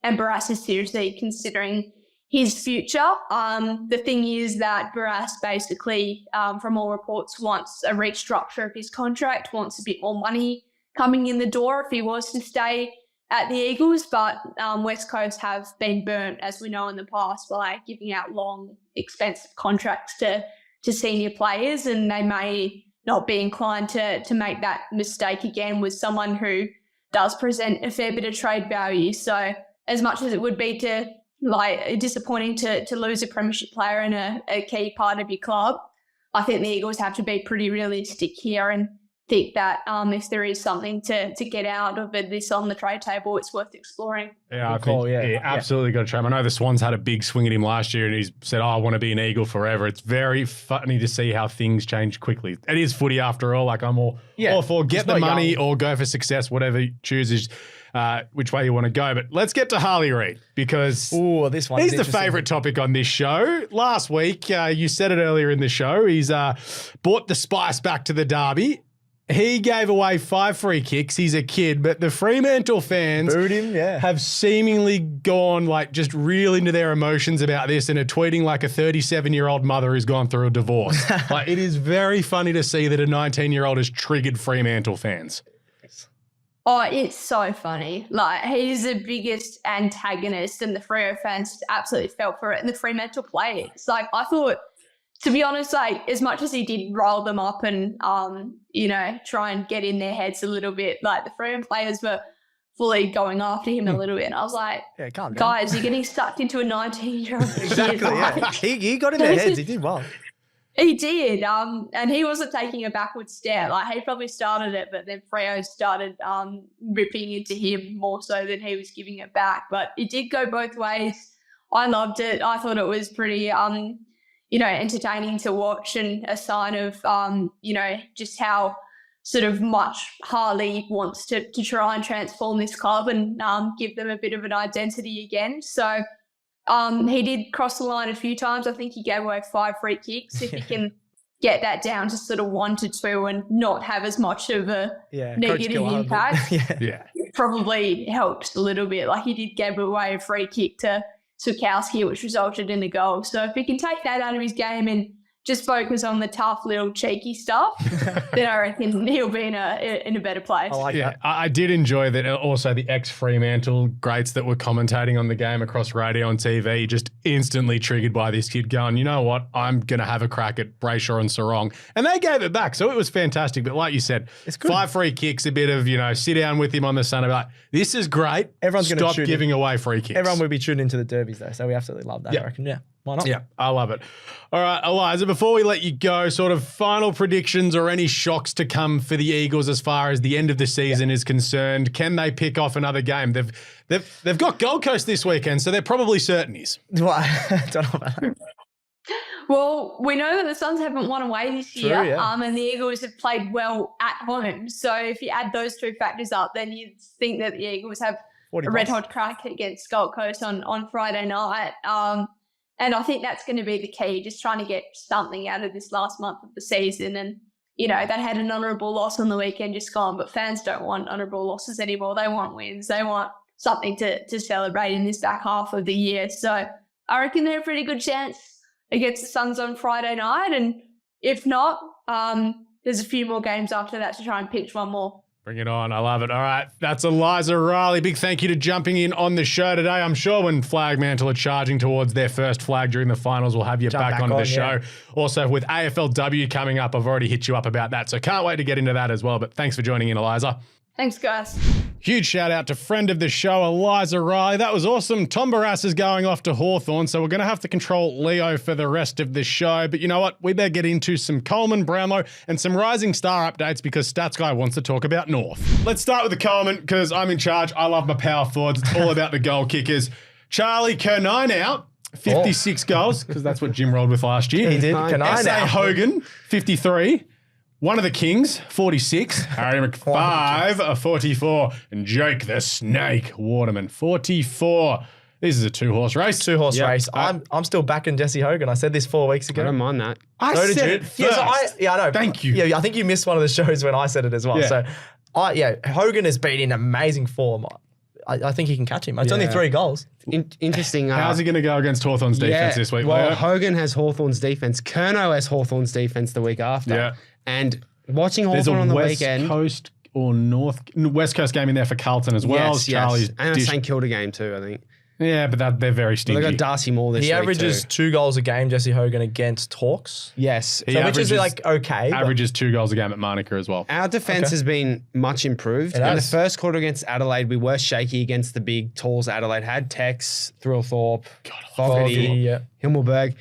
And Barrass is seriously considering his future. The thing is that Barrass basically, from all reports, wants a restructure of his contract, wants a bit more money coming in the door if he was to stay at the Eagles. But West Coast have been burnt, as we know in the past, by giving out long, expensive contracts to senior players, and they may not be inclined to make that mistake again with someone who does present a fair bit of trade value. So as much as it would be disappointing to lose a premiership player and a key part of your club, I think the Eagles have to be pretty realistic here and think that if there is something to get out of this on the trade table, it's worth exploring. Yeah, I think he absolutely got to trade him. I know the Swans had a big swing at him last year and he's said, I want to be an Eagle forever. It's very funny to see how things change quickly. It is footy after all. Like I'm all for get the money or go for success, whatever you choose is which way you want to go. But let's get to Harley Reid because this one he's the favourite topic on this show. Last week, you said it earlier in the show, he's brought the spice back to the derby. He gave away 5 free kicks. He's a kid, but the Fremantle fans booed him, have seemingly gone just real into their emotions about this and are tweeting like a 37-year-old mother who's gone through a divorce. It is very funny to see that a 19-year-old has triggered Fremantle fans. Oh, it's so funny. He's the biggest antagonist and the Freo fans absolutely fell for it. And the Fremantle players, I thought, to be honest, as much as he did roll them up and, try and get in their heads a little bit, the Fremantle players were fully going after him a little bit. And I was like, calm down. Guys, you're getting sucked into a 19-year-old kid. Exactly, He got in their heads. He did well. He did. And he wasn't taking a backward step. He probably started it, but then Freo started ripping into him more so than he was giving it back. But it did go both ways. I loved it. I thought it was pretty entertaining to watch and a sign of, just how sort of much Harley wants to try and transform this club and give them a bit of an identity again. So he did cross the line a few times. I think he gave away 5 free kicks. If he can get that down to sort of 1 to 2 and not have as much of a negative impact, it probably helped a little bit. Like he did give away a free kick to Sukowski, which resulted in a goal. So if he can take that out of his game and just focus on the tough little cheeky stuff, then I reckon he'll be in a better place. I like that. I did enjoy that. Also, the ex-Fremantle greats that were commentating on the game across radio and TV just instantly triggered by this kid going, you know what, I'm going to have a crack at Brayshaw and Sarong. And they gave it back. So it was fantastic. But like you said, it's good. 5 free kicks, a bit of, sit down with him on the sun and be like, this is great. Everyone's going to stop giving away free kicks. Everyone will be tuned into the derbies though. So we absolutely love that, I reckon. Yeah. Why not? Yeah, I love it. All right, Eliza, before we let you go, sort of final predictions or any shocks to come for the Eagles as far as the end of the season is concerned. Can they pick off another game? They've got Gold Coast this weekend, so they're probably certainties. Don't know about that. Well, we know that the Suns haven't won away this year, yeah. And the Eagles have played well at home. So if you add those 2 factors up, then you'd think that the Eagles have a red-hot crack against Gold Coast on Friday night. And I think that's going to be the key, just trying to get something out of this last month of the season. And, they had an honourable loss on the weekend just gone, but fans don't want honourable losses anymore. They want wins. They want something to celebrate in this back half of the year. So I reckon they're a pretty good chance against the Suns on Friday night. And if not, there's a few more games after that to try and pitch one more. Bring it on. I love it. All right. That's Eliza Rielly. Big thank you to jumping in on the show today. I'm sure when Flagmantle are charging towards their first flag during the finals, we'll have you back onto the show. Also, with AFLW coming up, I've already hit you up about that. So can't wait to get into that as well. But thanks for joining in, Eliza. Thanks, guys. Huge shout out to friend of the show, Eliza Rielly. That was awesome. Tom Barras is going off to Hawthorn, so we're going to have to control Leo for the rest of the show. But you know what? We better get into some Coleman, Brownlow, and some Rising Star updates because Stats Guy wants to talk about North. Let's start with the Coleman because I'm in charge. I love my power forwards. It's all about the goal kickers. Charlie Kernine out. 56 goals, because that's what Jim rolled with last year. He did. Kernine S.A. Hogan, 53. One of the Kings, 46. Harry McFive, 44. And Jake the Snake Waterman, 44. This is a 2-horse race. 2-horse race. I'm still backing Jesse Hogan. I said this 4 weeks ago. I don't mind that. I So did said you? it first. I know. Thank you. Yeah, I think you missed one of the shows when I said it as well. Yeah. So, Hogan has been in amazing form. I think he can catch him. It's only 3 goals. Interesting. How's he going to go against Hawthorn's defense this week, Well, Leo? Hogan has Hawthorn's defense. Kerno has Hawthorn's defense the week after. Yeah. And watching There's Hawthorn on a the West weekend. Coast or West Coast game in there for Carlton as well. Yes, Charlie's and a St Kilda game too, I think. Yeah, but they're very Well, stingy. they got Darcy Moore this He week averages too. 2 goals a game, Jesse Hogan, against Hawks. Yes. He So which is averages- like okay. but- Averages 2 goals a game at Monica as well. Our defense has been much improved. It In the has. first quarter against Adelaide, we were shaky against the big talls Adelaide had. Tex, Thrillthorpe, Fogarty, yeah. Himmelberg.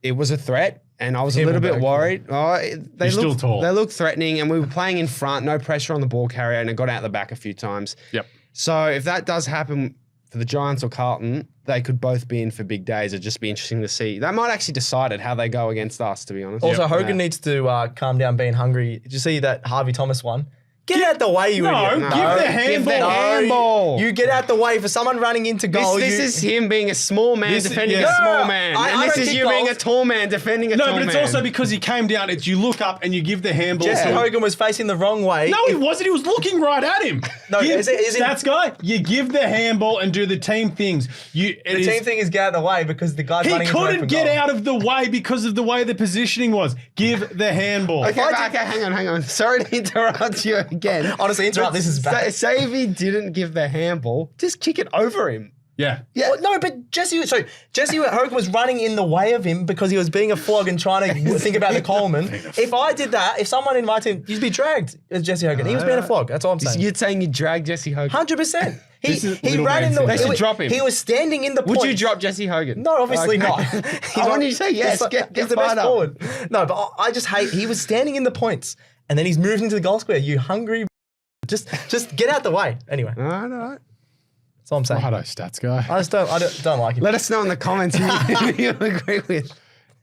It was a threat, and I was a little bit Himmelberg, worried. They He's still tall. They looked threatening, and we were playing in front, no pressure on the ball carrier, and it got out the back a few times. Yep. So if that does happen for the Giants or Carlton, they could both be in for big days. It'd just be interesting to see. That might actually decide it, how they go against us, to be honest. Also, Yep. Hogan needs to calm down being hungry. Did you see that Harvey Thomas one? Get out the way, you No, idiot. give the handball. the handball. You get out the way for someone running into goal. This is him being a small man This- defending yeah. a small No, man. I and this don't is kick you being a goals. tall man defending a No, tall man. but it's also because he came down. It's you look up and you give the handball. Jesse to Hogan was facing the wrong way. No, he wasn't. He was looking right at him. No, is it- Stats guy, you give the handball and do the team things. The team thing is get out of the way because the guy's He running into an couldn't open get goal. out of the way because of the way the positioning was. Give the handball. Okay, hang on. Sorry to interrupt you again. Honestly, interrupt. This is bad. Say if he didn't give the handball, just kick it over him. Yeah. Yeah. Well, no, but Jesse Hogan was running in the way of him because he was being a flog and trying to think about the Coleman. If I did that, if someone in my team, you'd be dragged as Jesse Hogan. He was being a flog. That's all I'm saying. You're saying you dragged Jesse Hogan. 100%. This is He little ran man in the. syndrome. They should drop him. He was standing in the. Would you points. drop Jesse Hogan? No, obviously Okay. not. I want you to say yes. He's Get the best fired up. forward. No, but I just hate. He was standing in the points, and then he's moved into the goal square. You hungry? Just get out the way. Anyway, All right. that's all I'm saying. Righto, Stats guy. I don't like him. Let us know in the comments who you agree with.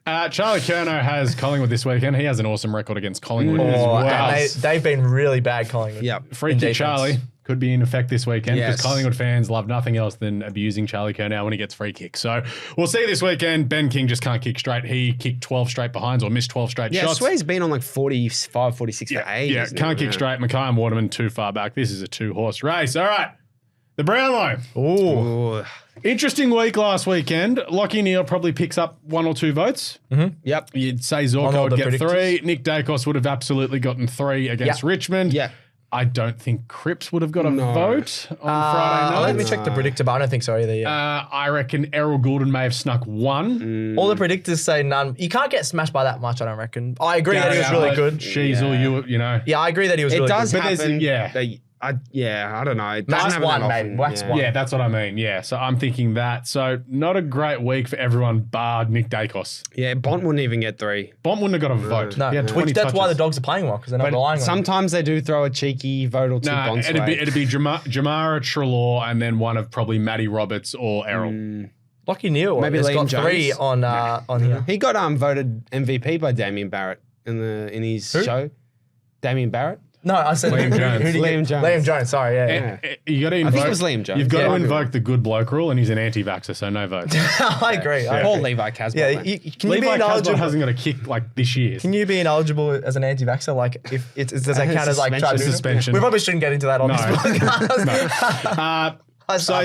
Charlie Curnow has Collingwood this weekend. He has an awesome record against Collingwood as well. And they've been really bad, Collingwood. Yeah. Free in kick defense. Charlie could be in effect this weekend because Yes. Collingwood fans love nothing else than abusing Charlie Curnow when he gets free kicks. So we'll see this weekend. Ben King just can't kick straight. He kicked 12 straight behinds or missed 12 straight Yeah, I shots. swear he's been on like 45, 46 for ages. Yeah, can't kick straight. McAllion Waterman too far back. This is a 2-horse race. All right. The Brownlow. Ooh. Ooh. Interesting week last weekend. Lockie Neal probably picks up 1 or 2 votes. Yep. You'd say On Zorko all would the get predictors. 3. Nick Dacos would have absolutely gotten 3 against Richmond. Yeah. I don't think Cripps would have got a No. vote on Friday night. Let me check the predictor, but I don't think so either. Yeah. I reckon Errol Goulden may have snuck 1. All the predictors say none. You can't get smashed by that much, I don't reckon. I agree that he was really good. Sheasel, you know. Yeah, I agree that he was It really does good. But there's- happen. yeah. I don't know. It Max doesn't happen won, that mate. often. Max Yeah. won. Yeah, that's what I mean. Yeah, so I'm thinking that. So not a great week for everyone bar Nick Dacos. Yeah, Bont wouldn't even get 3. Bont wouldn't have got a vote. No, He had 20 that's why the touches. dogs are playing well because they're not relying on him. Sometimes they do throw a cheeky vote or two. No, Bont's it'd way. be Jamara Trelaw and then one of probably Matty Roberts or Errol. Lockie Neal Maybe has Liam got 3 Jones. on here. He got voted MVP by Damien Barrett in his show. Damien Barrett. No, I said Liam Jones. who did he Liam get? Jones. Liam Jones. Sorry, yeah. You got to I invoke. think it was Liam Jones. You've got Yeah, to might be invoke the good bloke rule, and he's an anti-vaxxer, so no votes. I agree. I Paul agree. Levi Casbolt. Yeah, man. can you be Levi Casbolt ineligible? hasn't got a kick like this year. Can you be ineligible as an anti-vaxxer? Like, if it's does that count as like Suspension. tribunal? Suspension. We probably shouldn't get into that on this podcast. So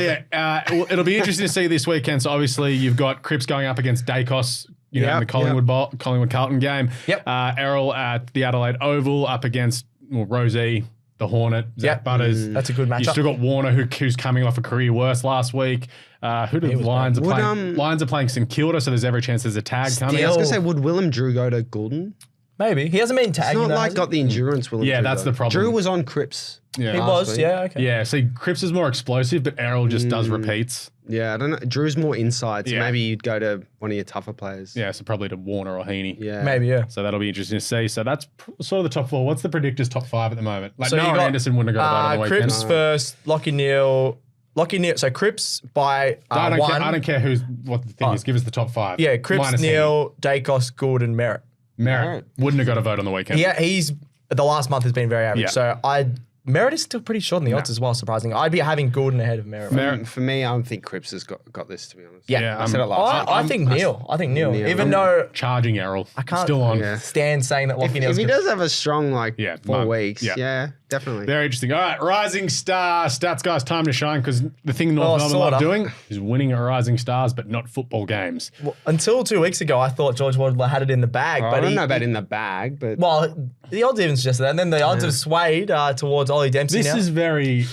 it'll be interesting to see this weekend. So obviously you've got Cripps going up against Dacos, in the Collingwood Carlton game. Yep. Errol at the Adelaide Oval up against Rosie, the Hornet, Zach Butters. That's a good matchup. You still got Warner who's coming off a career worst last week. Who do the Lions are playing? Lions are playing St Kilda, so there's every chance there's a tag coming. I was going to say, would Willem Drew go to Goulden? Maybe he hasn't been It's tagged. not though, like has he? got the endurance Willem Yeah, Drew, that's though. the problem. Drew was on Cripps. Yeah. He last was. week. Yeah. Okay. Yeah, see, Cripps is more explosive, but Errol just does repeats. Yeah, I don't know. Drew's more inside, so Yeah. maybe you'd go to one of your tougher players. Yeah, so probably to Warner or Heaney. Yeah. Maybe. Yeah. So that'll be interesting to see. So that's sort of the top 4. What's the predictors' top 5 at the moment? Like So you Noah got, Anderson wouldn't have got a vote on the weekend. Cripps first. Lockie Neal. So Cripps by I don't 1. care. I don't care what the thing is. Give us the top 5. Yeah, Cripps, Minus Neal, Dacos, Goulden, Merritt. Merritt wouldn't have got a vote on the weekend. Yeah, he's the last month has been very average. Yeah. So Merritt is still pretty short in the odds as well, surprisingly. I'd be having Goulden ahead of Merritt. For me, I don't think Cripps has got this, to be honest. Yeah, I said it last I think Neal. I think Neal. Neal. Even though Charging Errol. I can't Still on. Yeah. stand saying that Lockie If Neal's he good. does have a strong 4 month. weeks, Yeah. yeah, definitely. Very interesting. All right, Rising Star. Stats guys, time to shine because the thing North Melbourne sorta. love doing is winning at Rising Stars, but not football games. Well, until 2 weeks ago, I thought George Wardle had it in the bag. I but don't know about in the bag, but Well, the odds even suggested that. And then the odds have swayed towards Ollie Dempsey This now. is very,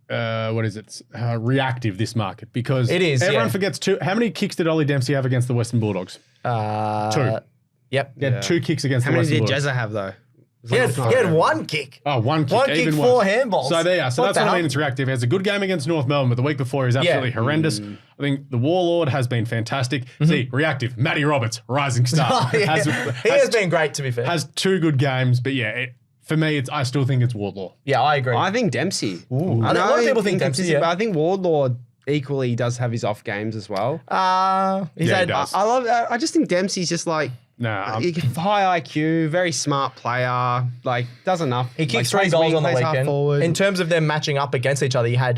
what is it? Reactive, this market, because It is, everyone yeah. forgets how many kicks did Ollie Dempsey have against the Western Bulldogs? 2. Yep. He had 2 kicks against how the many Western did Bulldogs. Jezza have, though? He had 1 kick. Oh, 1 kick. 1 kick, even 4 worse. handballs. So there you are. So What that's the what I hell? mean. It's reactive. He has a good game against North Melbourne, but the week before he was absolutely horrendous. I think the Warlord has been fantastic. See, reactive. Matty Roberts, Rising Star. Oh, yeah. He has been great, to be fair. Has 2 good games, but yeah, for me, I still think it's Wardlaw. Yeah, I agree. I think Dempsey. I know a lot of people think Dempsey, but yeah. I think Wardlaw equally does have his off games as well. He's Yeah, he had, does. I just think Dempsey's just like high IQ, very smart player. Like does enough. He kicked like, 3 plays goals wing, on the plays half weekend. forward. In terms of them matching up against each other, you had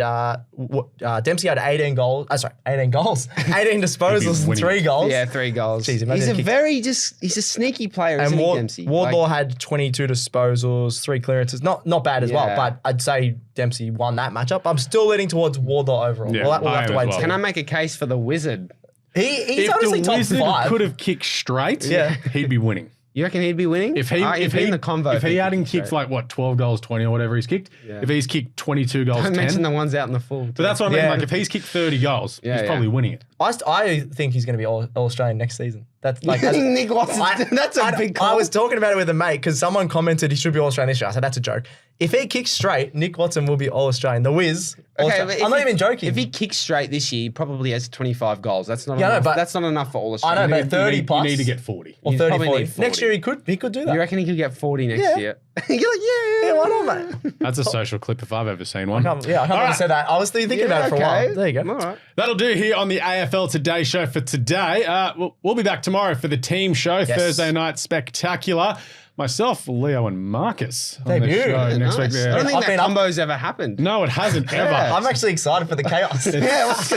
Dempsey had 18 goals. 18 goals, 18 disposals and winning. 3 goals. Yeah, 3 goals. Jeez, imagine he's a kick- very he's a sneaky player, And isn't he, Dempsey? Wardlaw Like, had 22 disposals, 3 clearances. Not bad as well, Yeah. but I'd say Dempsey won that matchup. I'm still leaning towards Wardlaw overall. Yeah, We'll have I to am wait as and well. see. can I make a case for the Wizard? He's If honestly the top Wizard 5. could have kicked straight, Yeah. he'd be winning. You reckon he'd be winning? If he in the convo, if he hadn't straight. kicked 12 goals, 20 or whatever he's kicked, if he's kicked 22 goals, Don't 10. mention the ones out in the full. But that's what I mean. Yeah. Like if he's kicked 30 goals, Yeah, he's probably winning it. I think he's going to be all Australian next season. That's like I think Nick Watson. That's a big call. I was talking about it with a mate because someone commented he should be all Australian this year. I said that's a joke. If he kicks straight, Nick Watson will be all Australian. The Wiz. Okay, but I'm not even joking. If he kicks straight this year, he probably has 25 goals. That's not Yeah, I know, enough. but- That's not enough for all I Australia. know, but 30 you plus. need to get 40. or You'd 30, probably 40. need 40. Next year he could do that. You reckon he could get 40 next Yeah. year? You're like, Yeah, why not, mate? That's a social clip if I've ever seen one. I can't believe say that. I was thinking about it for a while. There you go. All right. That'll do here on the AFL Today Show for today. We'll be back tomorrow for the team show, Thursday night spectacular. Myself, Leo, and Marcus on the Debut. show next week. I don't think that combo's ever happened. No, it hasn't ever. I'm actually excited for the chaos. What's going to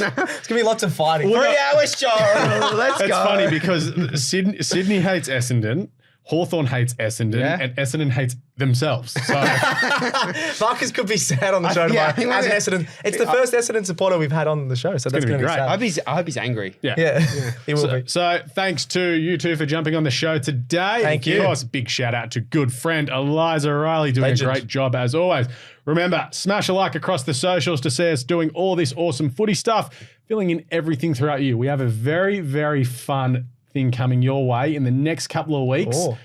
happen? It's going to be lots of fighting. 3 hours show. Let's go. It's funny because Sydney hates Essendon, Hawthorn hates Essendon, and Essendon hates themselves. So Marcus could be sad on the show tomorrow. As an Essendon, it's the first Essendon supporter we've had on the show, so that's going to be great. sad. I hope he's angry. Yeah, he will be. So thanks to you two for jumping on the show today. Thank you. Of course, big shout out to good friend Eliza Rielly doing Legend. a great job as always. Remember, smash a like across the socials to see us doing all this awesome footy stuff, filling in everything throughout you. We have a very, very fun thing coming your way in the next couple of weeks. Oh.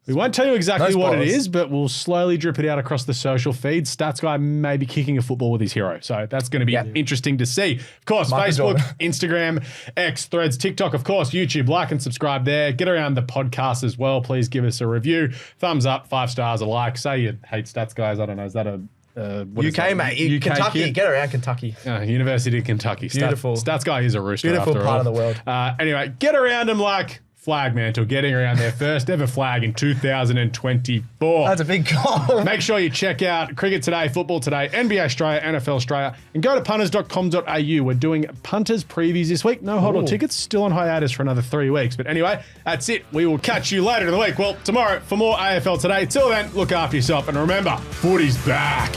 We won't tell you exactly No what it spoilers. is, but we'll slowly drip it out across the social feeds. Stats guy may be kicking a football with his hero. So that's going to be interesting to see. Of course, Facebook, Instagram, X, Threads, TikTok, of course, YouTube. Like and subscribe there. Get around the podcast as well. Please give us a review. Thumbs up, 5 stars, a like. Say you hate stats guys. I don't know. Is that a... what is UK, that? mate. Kentucky. kid? Get around Kentucky. University of Kentucky. Beautiful. Stats guy is a rooster Beautiful after part all. of the world. Anyway, get around him like... Flag Mantle getting around their first ever flag in 2024. That's a big goal. Make sure you check out Cricket Today, Football Today, NBA Australia, NFL Australia, and go to punters.com.au. We're doing punters previews this week. No hodl tickets, still on hiatus for another 3 weeks. But anyway, that's it. We will catch you later in the week. Well, tomorrow for more AFL Today. Till then, look after yourself and remember, footy's back.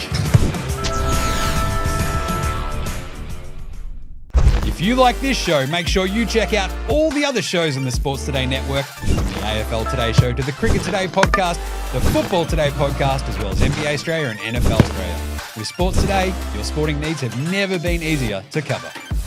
If you like this show, make sure you check out all the other shows on the Sports Today Network, from the AFL Today Show to the Cricket Today podcast, the Football Today podcast, as well as NBA Australia and NFL Australia. With Sports Today, your sporting needs have never been easier to cover.